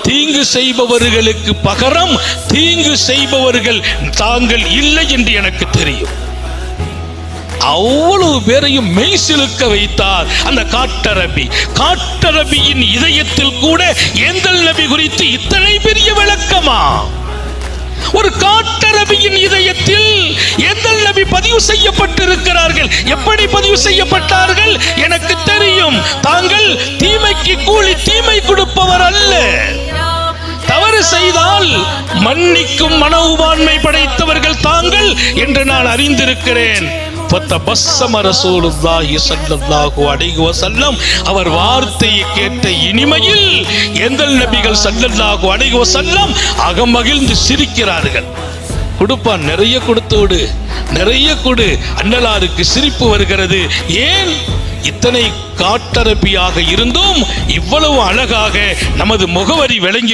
தீங்கு செய்பவர்களுக்கு பகரம் தீங்கு செய்பவர்கள் தாங்கள் இல்லை என்று எனக்கு தெரியும். அவ்வளவு பேரையும் மெய் சிலுக்க வைத்தார் அந்த காட்டரபியின் இதயத்தில் கூட ஏந்தல் நபி குறித்து இத்தனை பெரிய விளக்கமா? ஒரு காட்டரபியின் இதயத்தில் ஏந்தல் நபி பதிவு செய்யப்பட்டிருக்கிறார்கள். எப்படி பதிவு செய்யப்பட்டார்கள் எனக்கு தெரியும். தாங்கள் தீமைக்கு கூலி தீமை கொடுப்பவர் அல்ல. தவறு செய்தால் மன்னிக்கும் மனவுபான்மை படைத்தவர்கள் தாங்கள் என்று நான் அறிந்திருக்கிறேன். அவர் வார்த்தையை கேட்ட இனிமையில் ஏந்தல் நபிகள் ஸல்லல்லாஹு அலைஹி வஸல்லம் அகமகிழ்ந்து சிரிக்கிறார்கள். கொடுப்பான், நிறைய கொடுத்து விடு, நிறைய கொடு. அன்னலாருக்கு சிரிப்பு வருகிறது. ஏன்? இத்தனை காட்டரபியாக இருந்தும் இவ்வளவு அழகாக நமது முகவரி விளங்கி